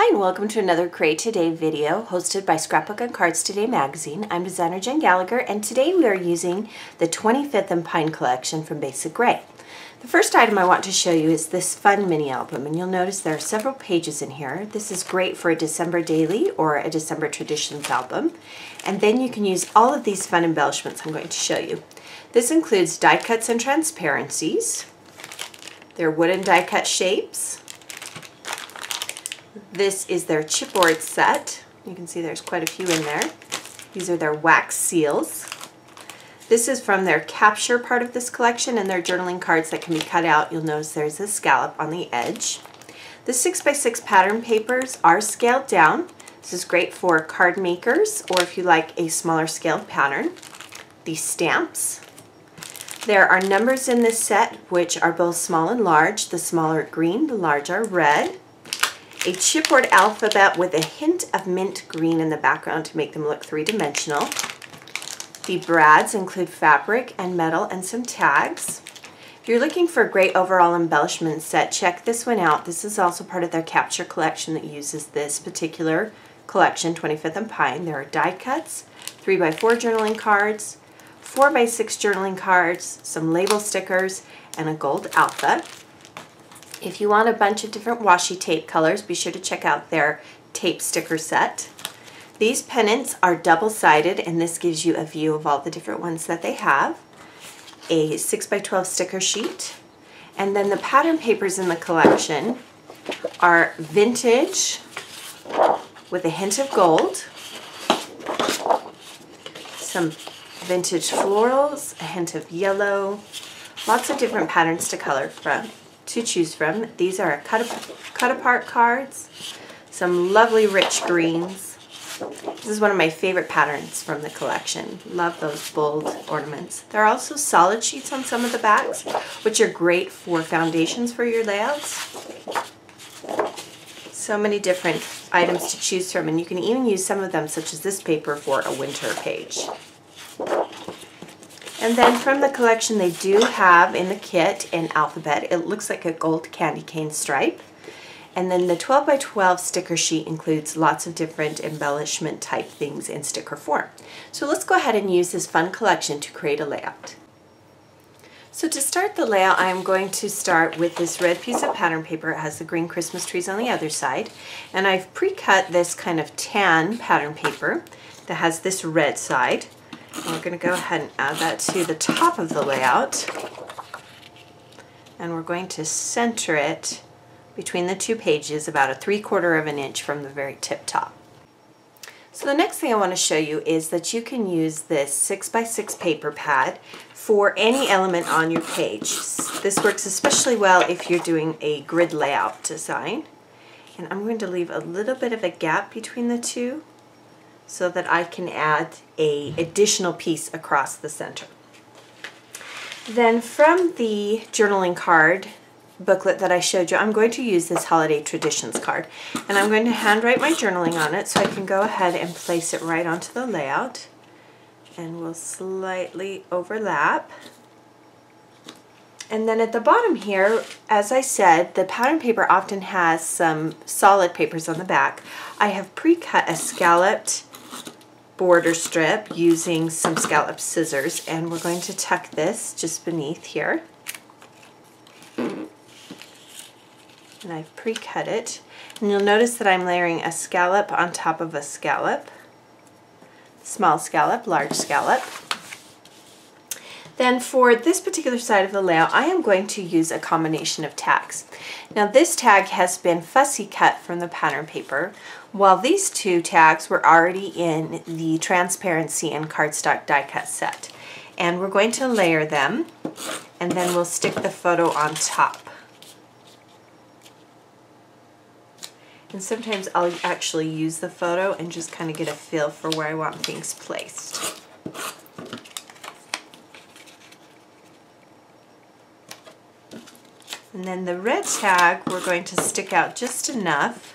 Hi and welcome to another Create Today video hosted by Scrapbook and Cards Today magazine. I'm designer Jen Gallagher and today we are using the 25th and Pine collection from Basic Gray. The first item I want to show you is this fun mini album, and you'll notice there are several pages in here. This is great for a December daily or a December traditions album, and then you can use all of these fun embellishments I'm going to show you. This includes die cuts and transparencies. They're wooden die cut shapes. This is their chipboard set. You can see there's quite a few in there. These are their wax seals. This is from their capture part of this collection and their journaling cards that can be cut out. You'll notice there's a scallop on the edge. The 6x6 pattern papers are scaled down. This is great for card makers or if you like a smaller scaled pattern. These stamps. There are numbers in this set which are both small and large. The small are green, the large are red. A chipboard alphabet with a hint of mint green in the background to make them look three-dimensional. The brads include fabric and metal and some tags. If you're looking for a great overall embellishment set, check this one out. This is also part of their capture collection that uses this particular collection, 25th and Pine. There are die cuts, 3x4 journaling cards, 4x6 journaling cards, some label stickers, and a gold alpha. If you want a bunch of different washi tape colors, be sure to check out their tape sticker set. These pennants are double-sided, and this gives you a view of all the different ones that they have. A 6x12 sticker sheet. And then the pattern papers in the collection are vintage with a hint of gold, some vintage florals, a hint of yellow, lots of different patterns to choose from. These are cut apart cards, some lovely rich greens. This is one of my favorite patterns from the collection. Love those bold ornaments. There are also solid sheets on some of the backs, which are great for foundations for your layouts. So many different items to choose from, and you can even use some of them, such as this paper, for a winter page. And then from the collection, they do have in the kit an alphabet. It looks like a gold candy cane stripe. And then the 12x12 sticker sheet includes lots of different embellishment type things in sticker form. So let's go ahead and use this fun collection to create a layout. So to start the layout, I'm going to start with this red piece of pattern paper. It has the green Christmas trees on the other side. And I've pre-cut this kind of tan pattern paper that has this red side. And we're going to go ahead and add that to the top of the layout, and we're going to center it between the two pages about a 3/4 of an inch from the very tip top. So the next thing I want to show you is that you can use this 6x6 paper pad for any element on your page. This works especially well if you're doing a grid layout design, and I'm going to leave a little bit of a gap between the two so that I can add an additional piece across the center. Then from the journaling card booklet that I showed you, I'm going to use this Holiday Traditions card. And I'm going to handwrite my journaling on it so I can go ahead and place it right onto the layout. And we'll slightly overlap. And then at the bottom here, as I said, the pattern paper often has some solid papers on the back. I have pre-cut a scalloped border strip using some scallop scissors, and we're going to tuck this just beneath here. And I've pre-cut it. And you'll notice that I'm layering a scallop on top of a scallop. Small scallop, large scallop. Then for this particular side of the layout, I am going to use a combination of tags. Now this tag has been fussy cut from the pattern paper, while these two tags were already in the transparency and cardstock die cut set. And we're going to layer them, and then we'll stick the photo on top. And sometimes I'll actually use the photo and just kind of get a feel for where I want things placed. And then the red tag, we're going to stick out just enough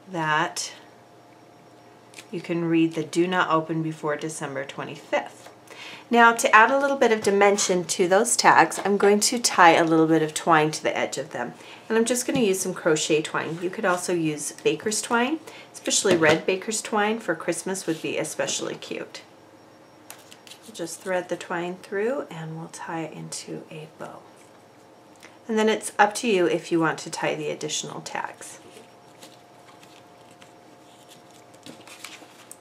that you can read the "Do not open before December 25th." Now to add a little bit of dimension to those tags, I'm going to tie a little bit of twine to the edge of them. And I'm just going to use some crochet twine. You could also use baker's twine, especially red baker's twine for Christmas would be especially cute. We'll just thread the twine through and we'll tie it into a bow. And then it's up to you if you want to tie the additional tags.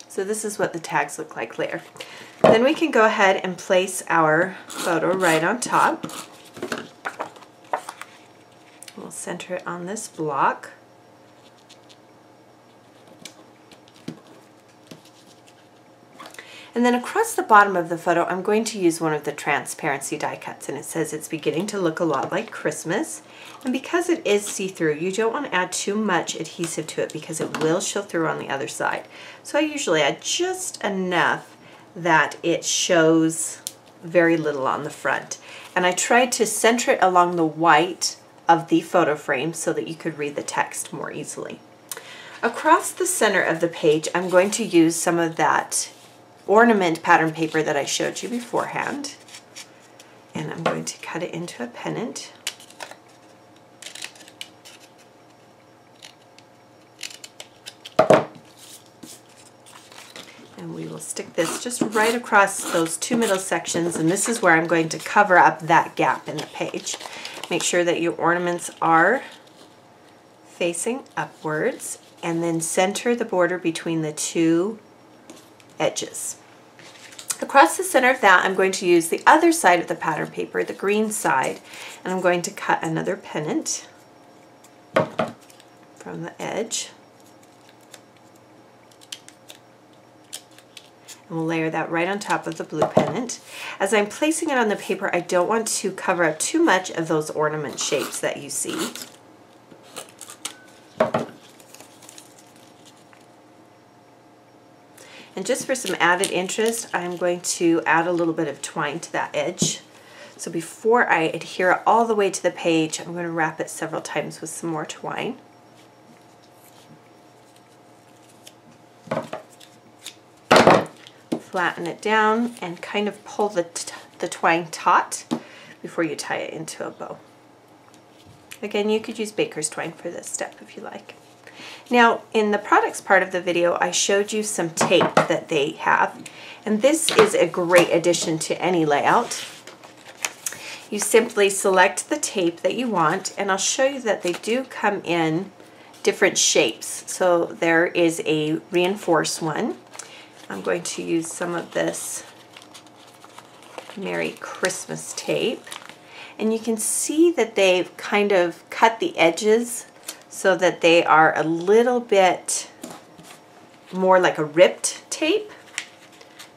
So this is what the tags look like later. Then we can go ahead and place our photo right on top. We'll center it on this block. And then across the bottom of the photo, I'm going to use one of the transparency die cuts, and it says it's beginning to look a lot like Christmas. And because it is see-through, you don't want to add too much adhesive to it because it will show through on the other side. So I usually add just enough that it shows very little on the front. And I tried to center it along the white of the photo frame so that you could read the text more easily. Across the center of the page, I'm going to use some of that ornament pattern paper that I showed you beforehand, and I'm going to cut it into a pennant. And we will stick this just right across those two middle sections, and this is where I'm going to cover up that gap in the page. Make sure that your ornaments are facing upwards, and then center the border between the two edges. Across the center of that, I'm going to use the other side of the pattern paper, the green side, and I'm going to cut another pennant from the edge. And we'll layer that right on top of the blue pennant. As I'm placing it on the paper, I don't want to cover up too much of those ornament shapes that you see. And just for some added interest, I'm going to add a little bit of twine to that edge. So before I adhere it all the way to the page, I'm going to wrap it several times with some more twine. Flatten it down and kind of pull the twine taut before you tie it into a bow. Again, you could use baker's twine for this step if you like. Now, in the products part of the video, I showed you some tape that they have, and this is a great addition to any layout. You simply select the tape that you want, and I'll show you that they do come in different shapes. So there is a reinforced one. I'm going to use some of this Merry Christmas tape, and you can see that they've kind of cut the edges so that they are a little bit more like a ripped tape.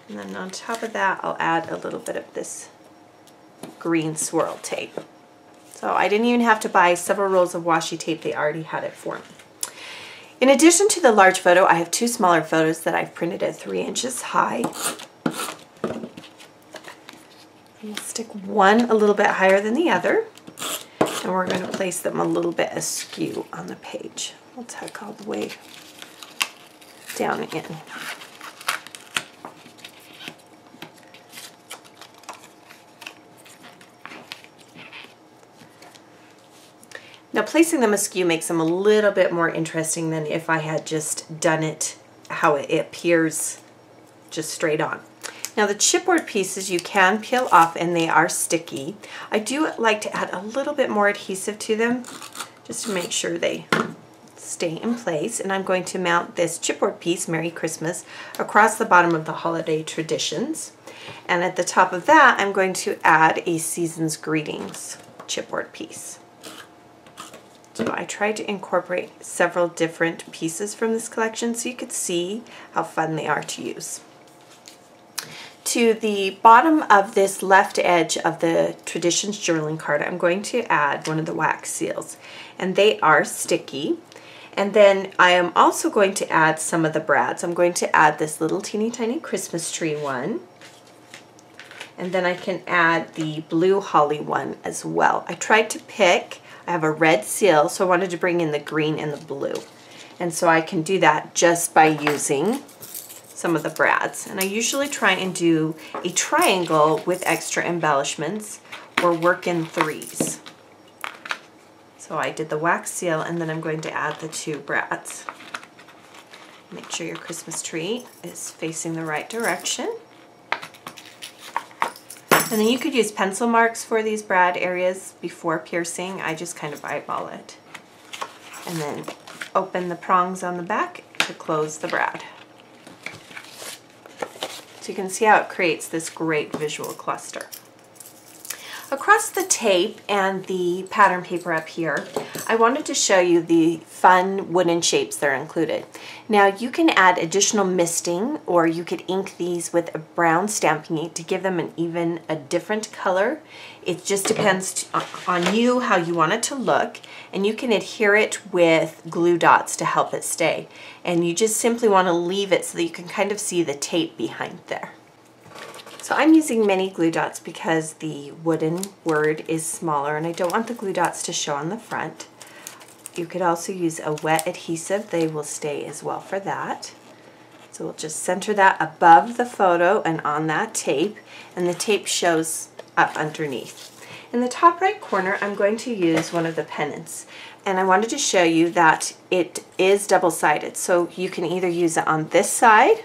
And then on top of that, I'll add a little bit of this green swirl tape. So I didn't even have to buy several rolls of washi tape, they already had it for me. In addition to the large photo, I have two smaller photos that I've printed at 3 inches high. We'll stick one a little bit higher than the other, and we're going to place them a little bit askew on the page. We'll tuck all the way down in. Now placing them askew makes them a little bit more interesting than if I had just done it how it appears just straight on. Now the chipboard pieces you can peel off and they are sticky. I do like to add a little bit more adhesive to them just to make sure they stay in place. And I'm going to mount this chipboard piece, Merry Christmas, across the bottom of the Holiday Traditions. And at the top of that, I'm going to add a Season's Greetings chipboard piece. So I tried to incorporate several different pieces from this collection so you could see how fun they are to use. To the bottom of this left edge of the Traditions journaling card, I'm going to add one of the wax seals, and they are sticky. And then I am also going to add some of the brads. I'm going to add this little teeny tiny Christmas tree one, and then I can add the blue holly one as well. I tried to pick, I have a red seal, so I wanted to bring in the green and the blue. And so I can do that just by using some of the brads. And I usually try and do a triangle with extra embellishments or work in threes. So I did the wax seal and then I'm going to add the 2 brads. Make sure your Christmas tree is facing the right direction. And then you could use pencil marks for these brad areas before piercing. I just kind of eyeball it. And then open the prongs on the back to close the brad. So you can see how it creates this great visual cluster. Across the tape and the pattern paper up here, I wanted to show you the fun wooden shapes that are included. Now you can add additional misting, or you could ink these with a brown stamping ink to give them a different color. It just depends on you how you want it to look, and you can adhere it with glue dots to help it stay. And you just simply want to leave it so that you can kind of see the tape behind there. So I'm using mini glue dots because the wooden word is smaller and I don't want the glue dots to show on the front. You could also use a wet adhesive. They will stay as well for that. So we'll just center that above the photo and on that tape, and the tape shows up underneath. In the top right corner, I'm going to use one of the pennants, and I wanted to show you that it is double-sided. So you can either use it on this side,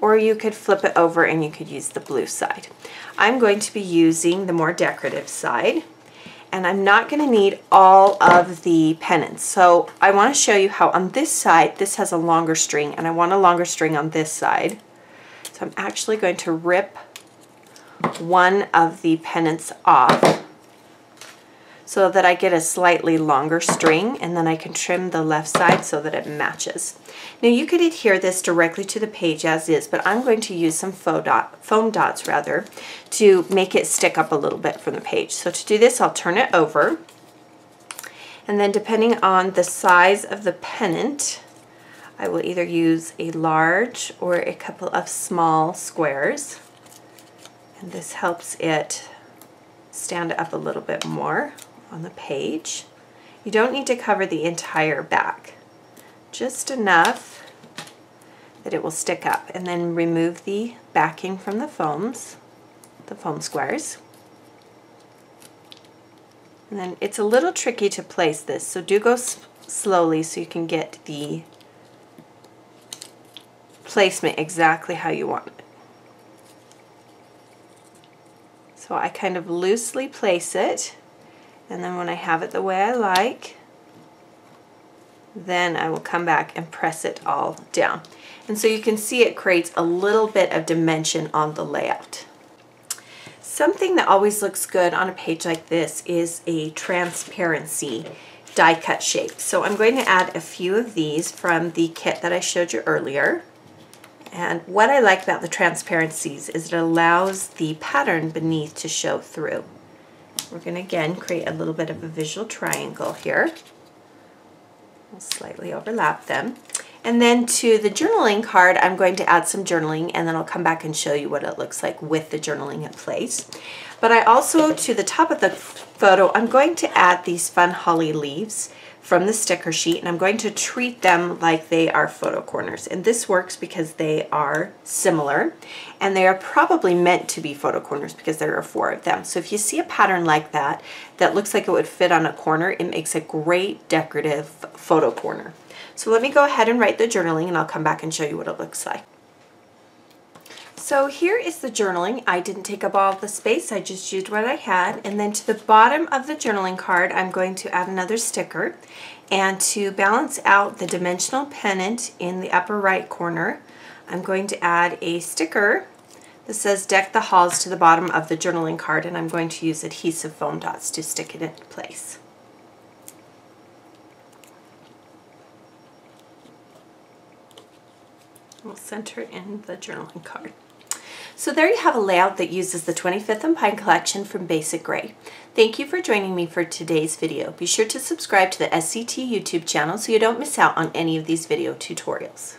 or you could flip it over and you could use the blue side. I'm going to be using the more decorative side, and I'm not going to need all of the pennants. So I want to show you how on this side, this has a longer string, and I want a longer string on this side. So I'm actually going to rip one of the pennants off so that I get a slightly longer string, and then I can trim the left side so that it matches. Now you could adhere this directly to the page as is, but I'm going to use some foam dots to make it stick up a little bit from the page. So to do this, I'll turn it over, and then depending on the size of the pennant, I will either use a large or a couple of small squares, and this helps it stand up a little bit more on the page. You don't need to cover the entire back, just enough that it will stick up, and then remove the backing from the foam squares. And then it's a little tricky to place this, so do go slowly so you can get the placement exactly how you want it. So I kind of loosely place it, and then when I have it the way I like, then I will come back and press it all down. And so you can see it creates a little bit of dimension on the layout. Something that always looks good on a page like this is a transparency die cut shape. So I'm going to add a few of these from the kit that I showed you earlier. And what I like about the transparencies is it allows the pattern beneath to show through. We're going to again create a little bit of a visual triangle here. We'll slightly overlap them. And then to the journaling card, I'm going to add some journaling, and then I'll come back and show you what it looks like with the journaling in place. But I also, to the top of the photo, I'm going to add these fun holly leaves from the sticker sheet, and I'm going to treat them like they are photo corners. And this works because they are similar, and they are probably meant to be photo corners because there are 4 of them. So if you see a pattern like that that looks like it would fit on a corner, it makes a great decorative photo corner. So let me go ahead and write the journaling, and I'll come back and show you what it looks like. So here is the journaling. I didn't take up all of the space, I just used what I had. And then to the bottom of the journaling card, I'm going to add another sticker. And to balance out the dimensional pennant in the upper right corner, I'm going to add a sticker that says Deck the Halls to the bottom of the journaling card, and I'm going to use adhesive foam dots to stick it into place. We'll center it in the journaling card. So there you have a layout that uses the 25th and Pine collection from Basic Gray. Thank you for joining me for today's video. Be sure to subscribe to the SCT YouTube channel so you don't miss out on any of these video tutorials.